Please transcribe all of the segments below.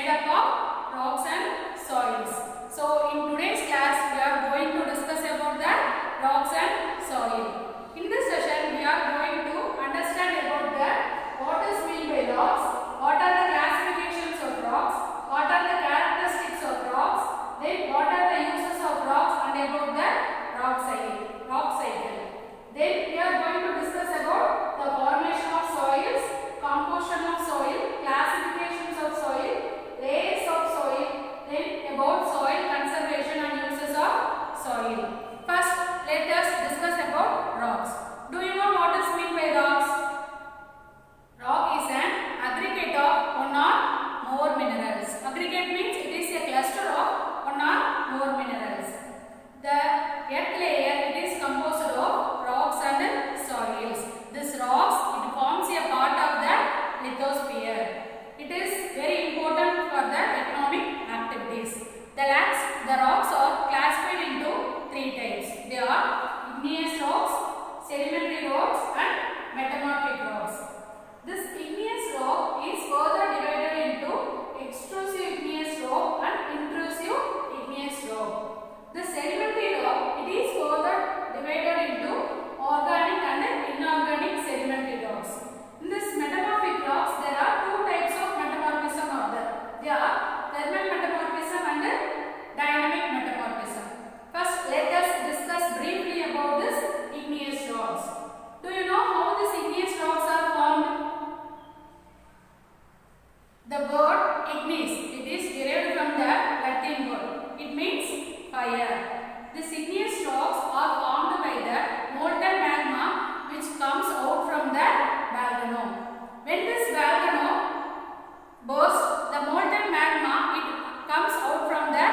makeup of rocks and soils. So in today's class we are going to discuss about the rocks and soil. In this session we are going to understand about the what is meant by rocks, what are the classifications of rocks, what are the characteristics of rocks, then what are the uses of rocks and about the rock cycle. Then we are going to discuss about the formation of soils, composition of soil, classifications of soil, layers of soil, then about soil conservation and uses of soil. First, let us discuss about rocks. Do you know what is meant by rocks? Rock is an aggregate of one or more minerals. Aggregate means it is a cluster of one or more minerals. The earth layer it is composed of rocks and soils. This rocks it forms a part of the lithosphere. It is very important for the economic activities. The rocks are classified into three types. They are igneous rocks, sedimentary rocks and metamorphic rocks. This igneous rock is further divided into extrusive igneous rock and intrusive igneous rock. The sedimentary rock it is further divided into organic and inorganic sedimentary rocks. In this metamorphic rocks there are two types of metamorphism are there. They are thermal metamorphism and dynamic metamorphism. First let us discuss briefly about this igneous rocks. Do you know how these igneous rocks are formed? The word igneous, it is derived from the Latin word. It means fire. These igneous rocks are formed by the molten magma which comes out from the volcano. When this volcano bursts, the molten magma it comes out from the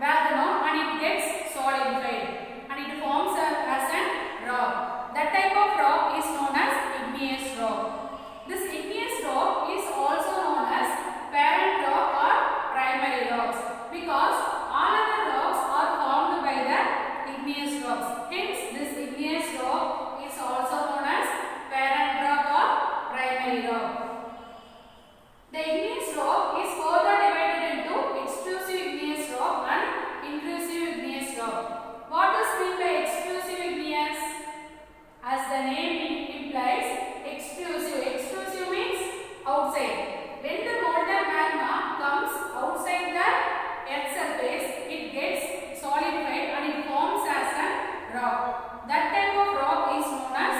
volcano and it gets solidified and it forms as a rock. That type of rock is known as igneous rock. This igneous rock is also known as parent rock or primary rocks because all other rocks are formed by the igneous rocks. Hence, this igneous rock is also known as parent rock or primary rock. The igneous rock is further divided into extrusive igneous rock and intrusive igneous rock. What is meant by extrusive igneous? As the name implies, extrusive. Extrusive means outside. When the molten magma comes outside the earth's surface, it gets solidified and it forms as a rock. That type of rock is known as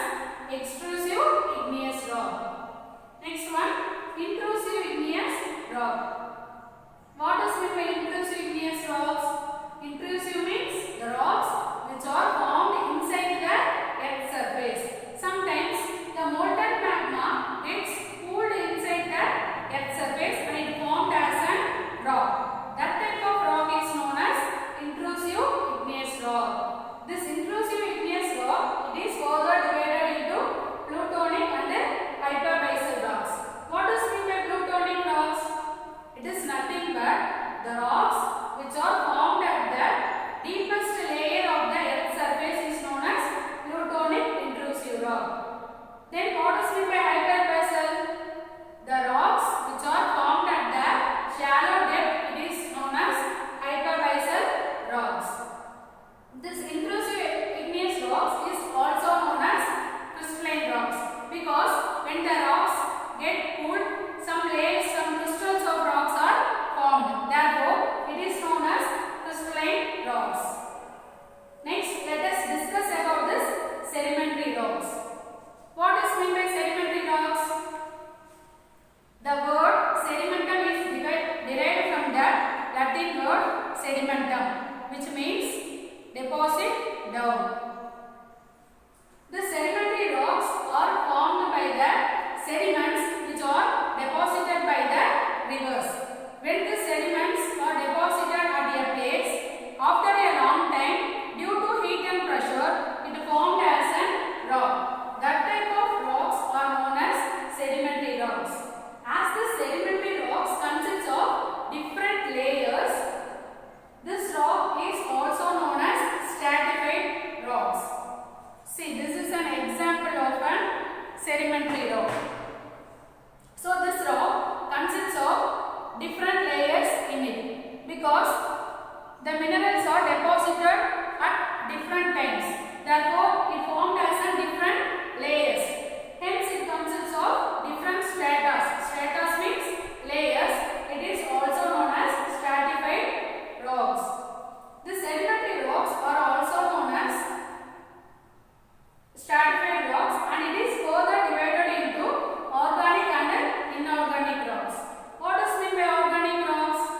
extrusive igneous rock. Next one, intrusive igneous rock. What is meant by intrusive igneous rocks? Intrusive means the rocks which are formed inside the earth's surface. Sometimes the molten magma gets cooled inside the earth's surface and it formed as a rock. That type of rock is known as intrusive igneous rock. This intrusive igneous rock it is further divided into plutonic and hyperbizal rocks. What does mean by plutonic rocks? It is nothing but the rocks which are formed at the deepest layer of the earth's surface is known as plutonic intrusive rock. Then what is meant by hyperbizal? The rocks which are formed at the shallow depth it is known as hyperbizal rocks. This intrusive igneous rocks is also known as crystalline rocks because when the rocks get cooled, some layers, some crystals of rocks are formed. Therefore, it is known as crystalline rocks. Next, let us discuss about this sedimentary rocks. What is meant by sedimentary rocks? The word sedimentum is derived from the Latin word sedimentum, which means deposit down. The sedimentary rocks are formed by the sediments which are deposited by the rivers. When the sediments are deposited at a place, after a long time, due to heat and pressure, it formed as a rock. That type of rocks are known as sedimentary rocks. As the sedimentary rocks consists of different layers, this rock is also known as stratified rocks. See, this is an example of a sedimentary rock. So, this rock consists of different layers because the minerals are deposited at different times. Therefore, it formed as a different layers. Hence, it consists of different stratas. Stratas means layers. It is also known as stratified rocks. The sedimentary rocks are also known as stratified rocks, and it is further divided into organic and inorganic rocks. What does mean by organic rocks?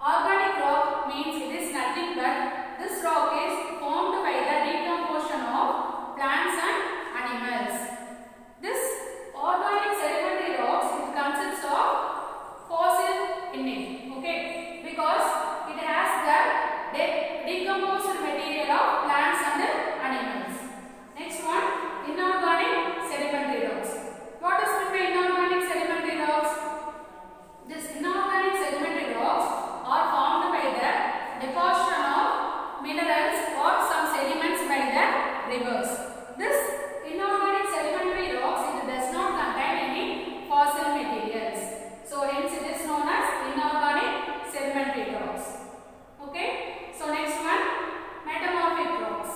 Organic rock means it is nothing but this rock is formed by the decomposition of plants and animals. This organic sedimentary rocks, it consists of fossil in it, okay, because it has the decomposed material of plants and animals. Next one, inorganic sedimentary rocks. What does mean by inorganic sedimentary rocks? These inorganic sedimentary rocks are formed by the deposition of minerals or some sediments by the rivers. This inorganic sedimentary rocks, it does not contain any fossil materials. So hence it is known as inorganic sedimentary rocks. Okay. So next one, metamorphic rocks.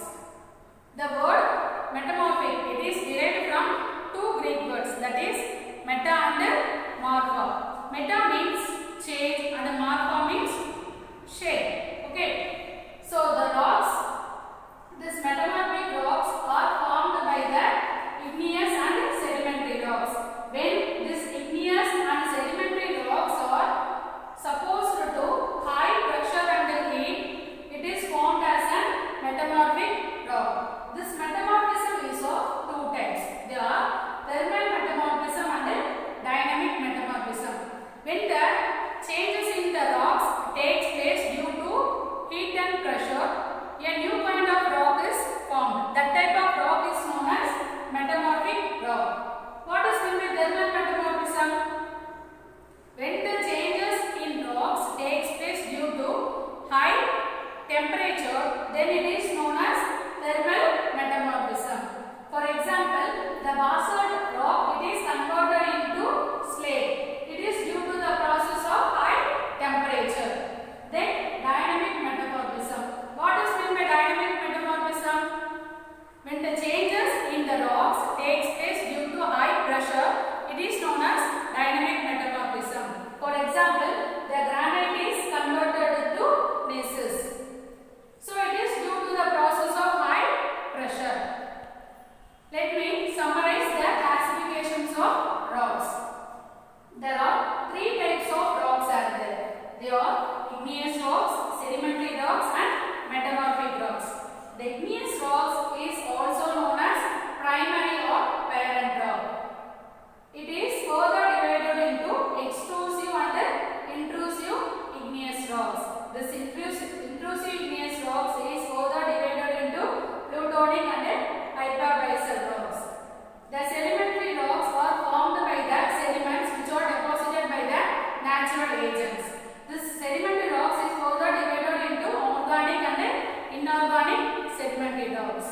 The word metamorphic, it is derived from two Greek words, that is meta and morpha. Meta means change and morpha means shape. Okay. So the rocks, these metamorphic rocks are formed by the igneous and sedimentary rocks. When these igneous and sedimentary rocks are supposed to high pressure and heat, it is formed as a metamorphic rock. This metamorphism is of two types. They are thermal metamorphism and dynamic metamorphism. When the changes in the rocks takes place due to heat and pressure, a new kind of rock is formed. That type of rock is known as metamorphic rock. What is meant by thermal metamorphism? When the changes in rocks takes place due to high temperature, then it is known as thermal metamorphism. For example, the basalt rock, it is converted into slate. It is due to the process of high temperature. Then dynamic metamorphism. What is meant by dynamic metamorphism? When the changes in the rocks takes place due to high pressure, it is known as dynamic metamorphism. For example, the granite is converted into gneisses. So it is due to the process of high pressure. Let me summarize the classifications of rocks. There are three types of rocks are there. They are igneous rocks, sedimentary rocks and metamorphic rocks. The igneous rocks is also known as primary or parent rock. It is further divided into extrusive and intrusive igneous rocks. This intrusive igneous rocks is further divided into plutonic and hyperbasal rocks. The sedimentary rocks are formed by the sediments which are deposited by the natural agents. This sedimentary rocks is further divided into organic and inorganic sedimentary rocks.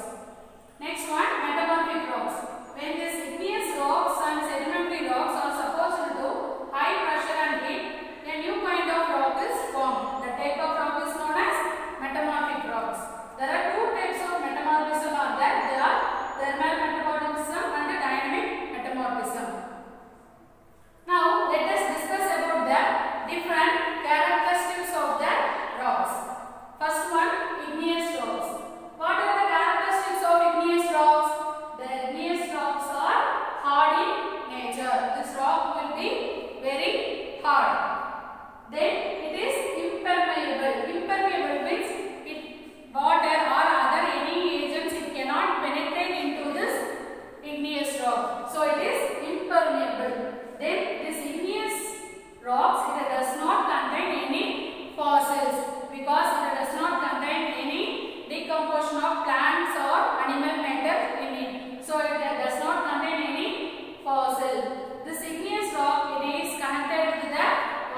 Next one, metamorphic rocks. When these igneous rocks and sedimentary rocks are supposed to high pressure and heat, a new kind of rock is formed. The type of rock is known as metamorphic rocks. There are two types of metamorphism are there. They are thermal metamorphism and dynamic metamorphism. Now let us discuss about the different characteristics of the rocks. First one, igneous rocks. What are the characteristics of igneous rocks? The igneous rocks are hard in nature. This rock will be very hard. Then it is impermeable. Impermeable means water or other any agents, it cannot penetrate into this igneous rock. So it is impermeable. Then this igneous rocks, it does not contain any fossils because it does not contain any decomposition of plants or animal matter in it. So it does not contain any fossil. This igneous rock, it is connected with the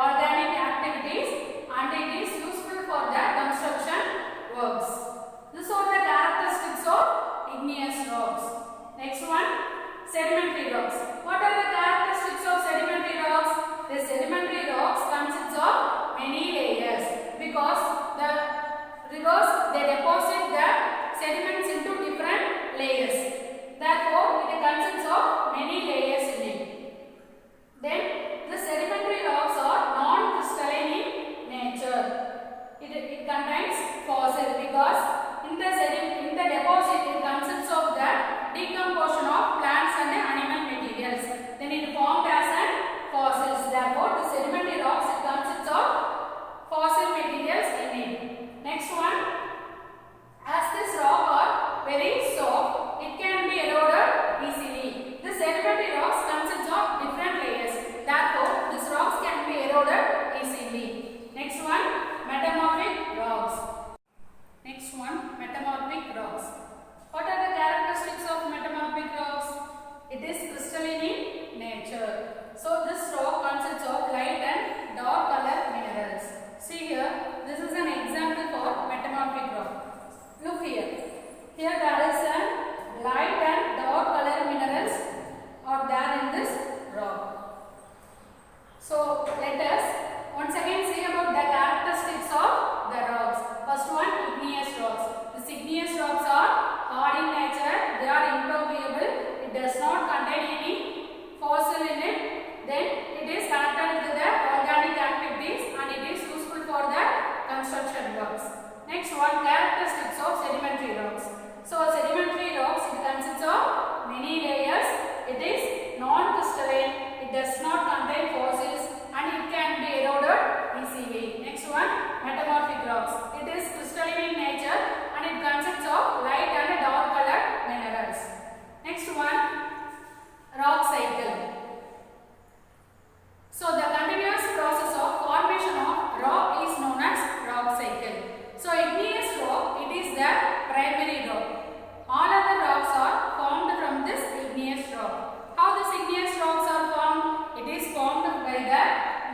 organic activities and it is useful for the construction works. These are the characteristics of igneous rocks. Next one, sedimentary rocks. What are the characteristics of sedimentary rocks? The sedimentary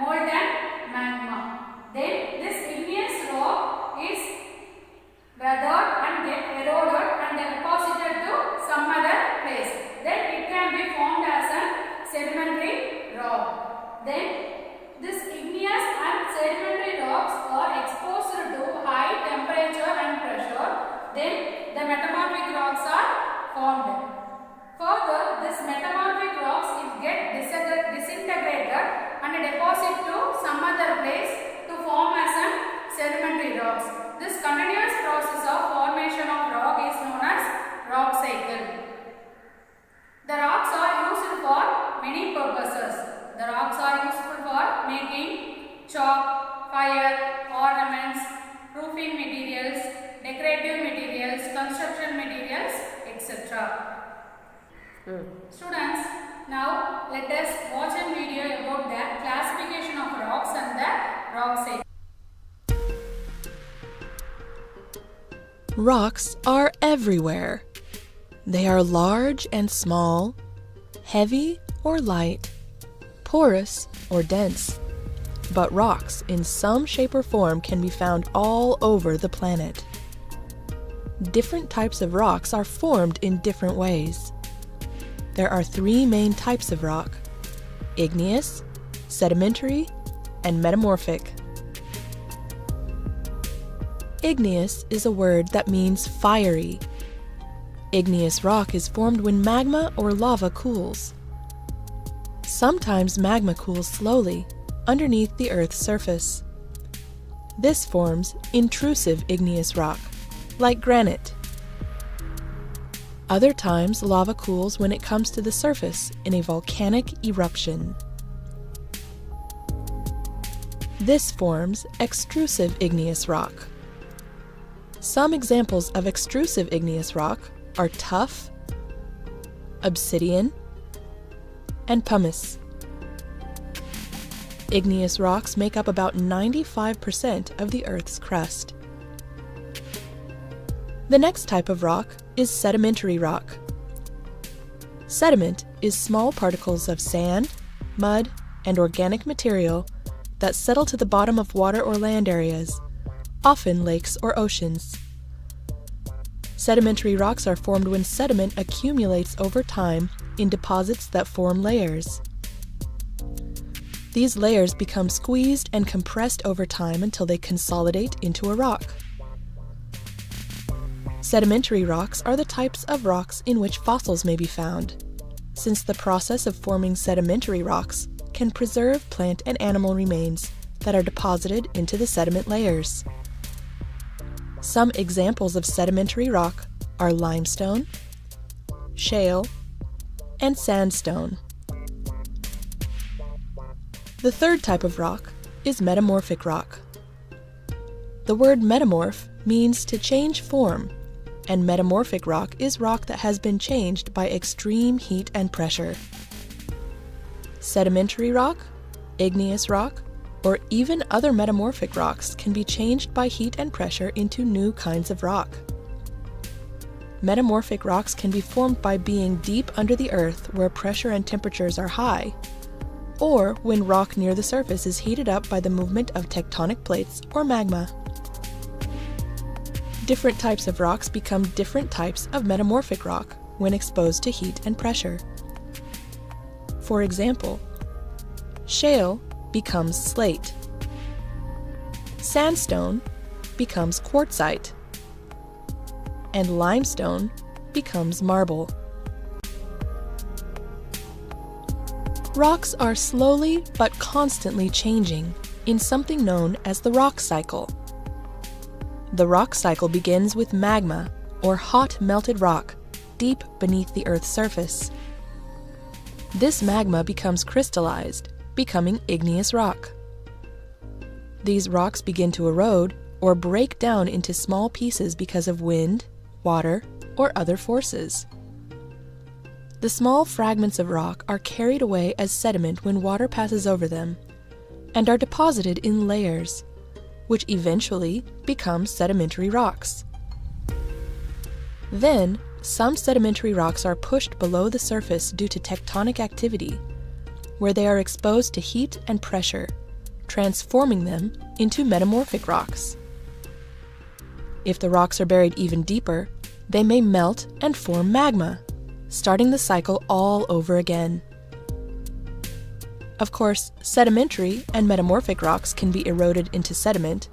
molten magma. Then this igneous rock is weathered and get eroded and deposited to some other place. Then it can be formed as a sedimentary rock. Then this igneous and sedimentary rocks are exposed to high temperature and pressure. Then the metamorphic rocks are formed. Further, this metamorphic rocks get disintegrated and deposit to some other place to form as a sedimentary rocks. This continuous process of formation of rock is known as rock cycle. The rocks are used for many purposes. The rocks are useful for making chalk, fire, ornaments, roofing materials, decorative materials, construction materials, etc. Students, now let us watch a video about the classification of rocks and the rock cycle. Rocks are everywhere. They are large and small, heavy or light, porous or dense. But rocks in some shape or form can be found all over the planet. Different types of rocks are formed in different ways. There are three main types of rock: igneous, sedimentary, and metamorphic. Igneous is a word that means fiery. Igneous rock is formed when magma or lava cools. Sometimes magma cools slowly underneath the Earth's surface. This forms intrusive igneous rock, like granite. Other times, lava cools when it comes to the surface in a volcanic eruption. This forms extrusive igneous rock. Some examples of extrusive igneous rock are tuff, obsidian, and pumice. Igneous rocks make up about 95% of the Earth's crust. The next type of rock is sedimentary rock. Sediment is small particles of sand, mud, and organic material that settle to the bottom of water or land areas, often lakes or oceans. Sedimentary rocks are formed when sediment accumulates over time in deposits that form layers. These layers become squeezed and compressed over time until they consolidate into a rock. Sedimentary rocks are the types of rocks in which fossils may be found, since the process of forming sedimentary rocks can preserve plant and animal remains that are deposited into the sediment layers. Some examples of sedimentary rock are limestone, shale, and sandstone. The third type of rock is metamorphic rock. The word metamorph means to change form, and metamorphic rock is rock that has been changed by extreme heat and pressure. Sedimentary rock, igneous rock, or even other metamorphic rocks can be changed by heat and pressure into new kinds of rock. Metamorphic rocks can be formed by being deep under the earth where pressure and temperatures are high, or when rock near the surface is heated up by the movement of tectonic plates or magma. Different types of rocks become different types of metamorphic rock when exposed to heat and pressure. For example, shale becomes slate. Sandstone becomes quartzite. And limestone becomes marble. Rocks are slowly but constantly changing in something known as the rock cycle. The rock cycle begins with magma, or hot melted rock, deep beneath the Earth's surface. This magma becomes crystallized, becoming igneous rock. These rocks begin to erode or break down into small pieces because of wind, water, or other forces. The small fragments of rock are carried away as sediment when water passes over them, and are deposited in layers, which eventually become sedimentary rocks. Then, some sedimentary rocks are pushed below the surface due to tectonic activity, where they are exposed to heat and pressure, transforming them into metamorphic rocks. If the rocks are buried even deeper, they may melt and form magma, starting the cycle all over again. Of course, sedimentary and metamorphic rocks can be eroded into sediment,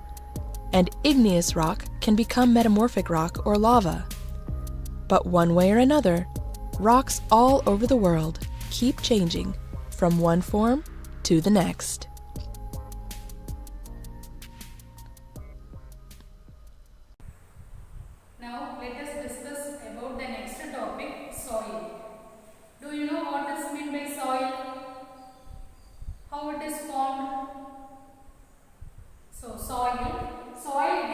and igneous rock can become metamorphic rock or lava. But one way or another, rocks all over the world keep changing from one form to the next. Now let us discuss about the next topic, soil. Do you know what is meant by soil? How it is formed? So soil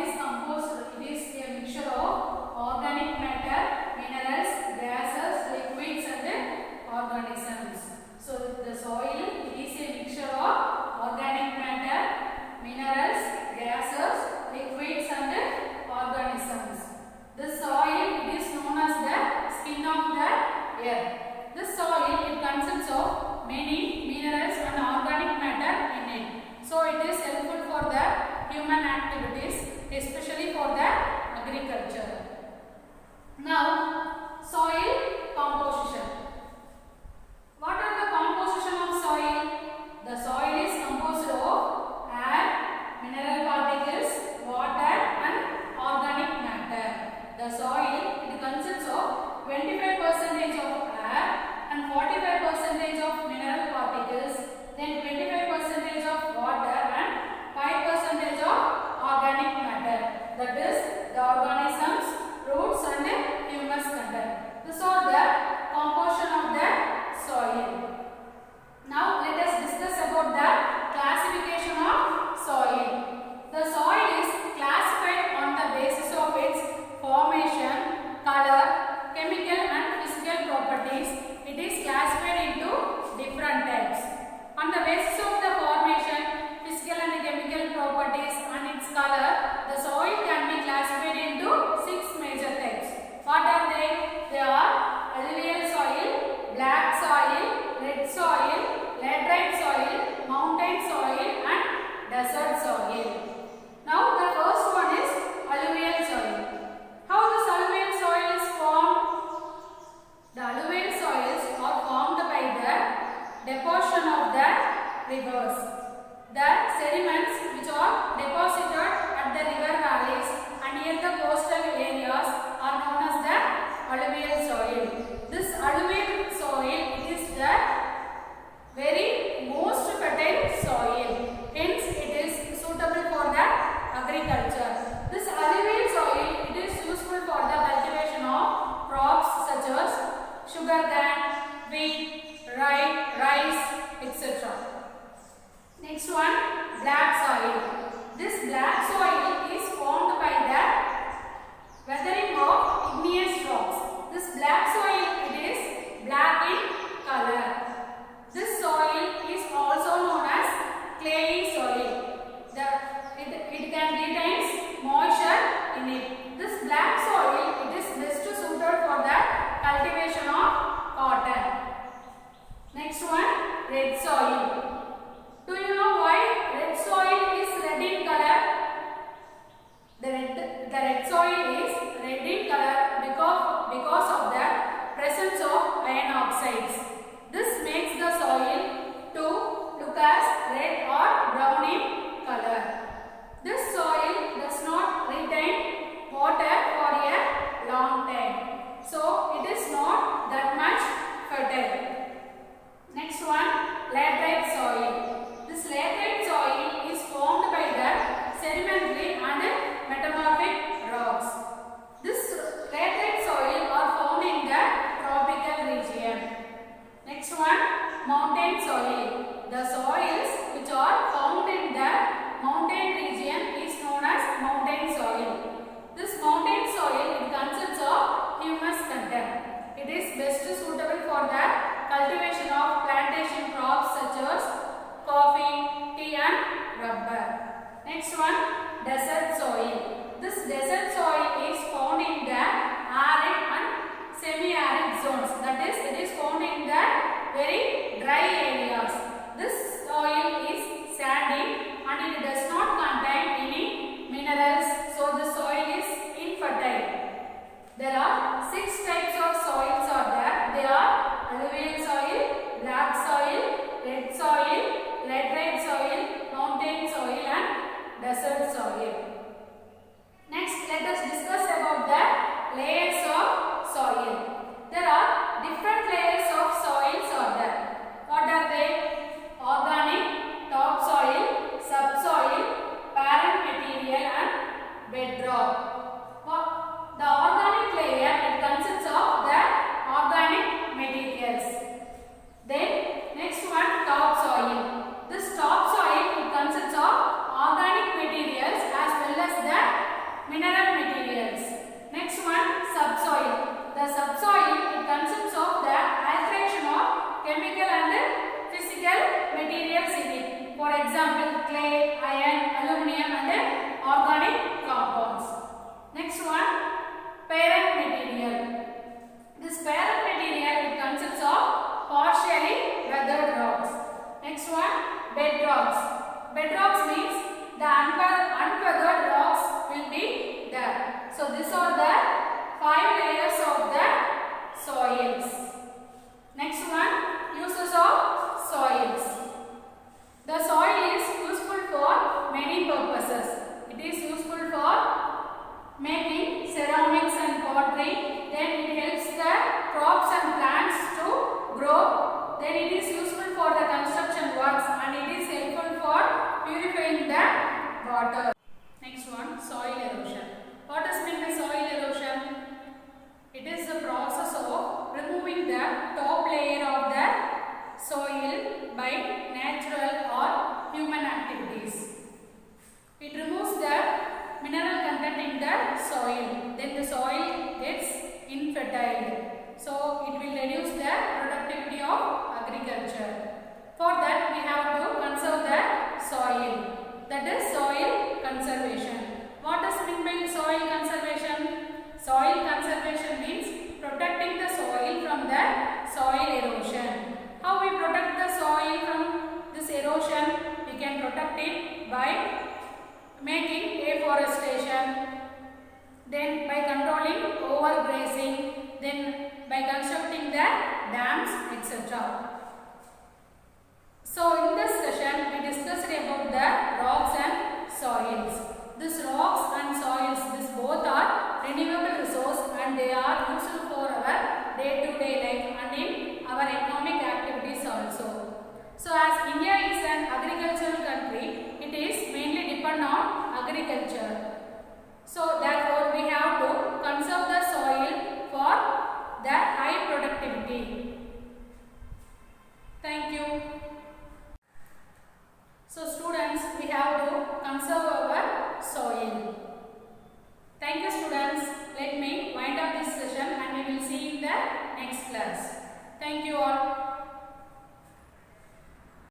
is composed, it is a mixture of organic matter, minerals, gases, liquids and organisms. So the soil is a mixture of organic matter, minerals, gases, liquids and organisms. The soil is known as the skin of the earth. The soil it consists of many minerals and organic matter in it. So it is helpful for the human activities, especially for the agriculture. Now, soil composition. What are the composition of soil? The soil is composed of air, mineral particles, water and organic matter. The soil it consists of 25% of air and 45% of mineral particles, then 25% of water and 5% of organic matter. That is the organisms, roots and humus content. These are the composition of the soil. Now let us discuss about the classification of soil. The soil is classified on the basis of its formation, color, chemical and physical properties. It is classified into different types. On the basis of the formation, physical and chemical properties and its color, the soil can be classified into 6 major types. What are they? They are alluvial soil, black soil, red soil, laterite soil, mountain soil and desert soil. Now the first one is alluvial soil. How this alluvial soil is formed? The alluvial soils are formed by the deposition of the rivers. The sediments which are deposited at the river valleys and near the coastal areas are known as the alluvial soil. This alluvial soil is the very most fertile soil. Hence it is suitable for the agriculture. This alluvial soil it is useful for the cultivation of crops such as sugarcane, wheat, rice, etc. Next one, black soil. This black soil is formed by the weathering of igneous rocks. This black soil it is black in color. This soil is also known as clayey soil. It can retain moisture in it. This black soil it is best suited for the cultivation of cotton. Next one, red soil. Do you know why red soil is red in color? The red soil is red in color because of the presence of iron oxides. This makes the soil to look as red or brown in color. This soil does not retain water for a long time. So it is not that much fertile. Next one, laterite soil. This laterite soil is formed by the sedimentary and metamorphic rocks. This laterite soil are found in the tropical region. Next one, mountain soil. The soils which are found in the mountain region is known as mountain soil. This mountain soil it consists of humus content. It is best suitable for the cultivation of plantation crops such as coffee, tea and rubber. Next one, desert soil. This desert soil is found in the arid and semi-arid zones. That is, it is found in the very dry areas. This soil is sandy clay, iron, aluminum and organic compounds. Next one, parent material. This parent material it consists of partially weathered rocks. Next one, bedrocks. Bedrocks means the unweathered rocks will be there. So these are the 5 layers of the soils. Next one, uses of soils. The soil is useful for many purposes. It is useful for making ceramics and pottery. Then it helps the crops and plants to grow. Then it is useful for the construction works and it is helpful for purifying the water. Next one, soil erosion. What does mean by soil erosion? It is the process of removing the top layer of the soil by natural or human activities. It removes the mineral content in the soil. Then the soil gets infertile. So it will reduce the productivity of agriculture. For that we have to conserve the soil. That is soil conservation. What does mean by soil conservation? Soil conservation means protecting the soil from the soil erosion. How we protect the soil from this erosion? We can protect it by making afforestation, then by controlling overgrazing, then by constructing the dams, etc. So in this session we discussed about the rocks and soils. These rocks and soils, these both are renewable resource and they are useful for our day-to-day life and in our economic activities also. So as India is an agricultural country, it is mainly depend on agriculture. So therefore we have to conserve the soil for the high productivity. Thank you. So students, we have to conserve